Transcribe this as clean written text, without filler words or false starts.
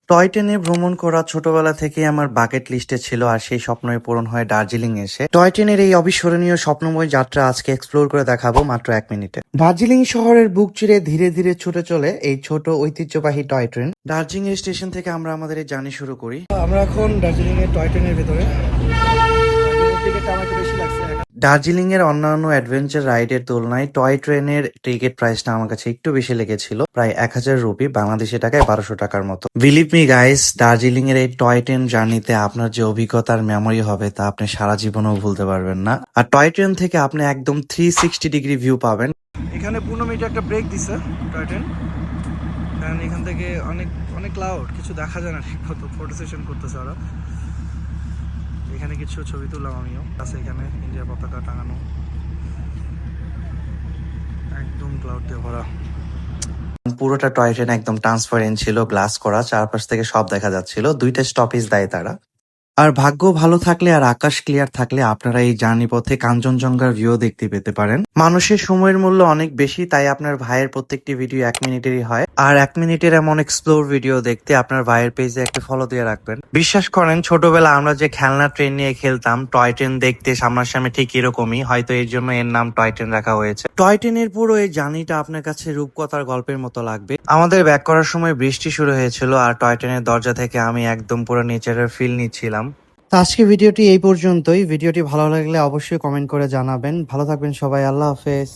Toy ট্রেনে ভ্রমণ করা ছোটবেলা থেকেই আমার বাকেট লিস্টে ছিল, আর সেই স্বপ্নই পূরণ হয় দার্জিলিং এসে। টয় ট্রেনের এই অবিস্মরণীয় স্বপ্নময় যাত্রা আজকে এক্সপ্লোর করে দেখাবো মাত্র 1 মিনিটে। দার্জিলিং শহরের বুক চিরে ধীরে ধীরে ছুটে চলে এই ছোট ঐতিহ্যবাহী টয় ট্রেন। দার্জিলিং স্টেশন থেকে আমরা আমাদের এই জার্নি শুরু করি। আমরা এখন দার্জিলিং এর টয় ট্রেনের ভেতরে। দার্জিলিং এর অন্যান্য অ্যাডভেঞ্চার রাইডের তুলনায় টয় ট্রেনের টিকিট প্রাইসটা আমার কাছে একটু বেশি লেগেছিল, প্রায় 1000 রুপি, বাংলাদেশি টাকায় 1200 টাকার মতো। বিলিভ মি গাইস, দার্জিলিং এর এই টয় ট্রেন জার্নিতে আপনার যে অভিজ্ঞতার মেমোরি হবে তা আপনি সারা জীবনেও ভুলতে পারবেন না। আর টয় ট্রেন থেকে আপনি একদম 360 ডিগ্রি ভিউ পাবেন। এখানে 15 মিনিট একটা ব্রেক দিছে টয় ট্রেন, কারণ এখান থেকে অনেক অনেক ক্লাউড, কিছু দেখা যায় না ঠিক মতো। ফটো সেশন করতেছে ওরা। এখানে কিছু ছবি তুললাম আমিও। আছে এখানে ইন্ডিয়া পতাকা টাঙানো, একদম ক্লাউড দিয়ে ভরা। পুরোটা টয় ট্রেন একদম ট্রান্সপারেন্ট ছিল, গ্লাস করা, চারপাশ থেকে সব দেখা যাচ্ছিল। 2টা স্টপেজ দেয় তারা। আর ভাগ্য ভালো থাকলে আর আকাশ ক্লিয়ার থাকলে আপনারা এই জার্নি পথে কাঞ্চনজঙ্ঘার ভিউ দেখতে পেতে পারেন। মানুষের সময়ের মূল্য অনেক বেশি, তাই আপনার ভাইয়ের প্রত্যেকটি ভিডিও 1 মিনিটেরই হয়। আর 1 মিনিটের এমন এক্সপ্লোর ভিডিও দেখতে আপনার ভাইয়ের পেজে একটা ফলো দিয়ে রাখবেন। বিশ্বাস করেন, ছোটবেলা আমরা যে খেলনা ট্রেন নিয়ে খেলতাম, টয় ট্রেন দেখতে সামনাসামনি ঠিক এরকমই, হয়তো এর জন্য এর নাম টয় ট্রেন রাখা হয়েছে। টয় ট্রেনের পুরো এই জার্নিটা আপনার কাছে রূপকথার গল্পের মতো লাগবে। আমাদের ব্যাক করার সময় বৃষ্টি শুরু হয়েছিল, আর টয় ট্রেনের দরজা থেকে আমি একদম পুরো নেচারের ফিল নিচ্ছিলাম। তো আজকে ভিডিওটি এই পর্যন্তই। ভিডিওটি ভালো লাগলে অবশ্যই কমেন্ট করে জানাবেন। ভালো থাকবেন সবাই, আল্লাহ হাফেজ।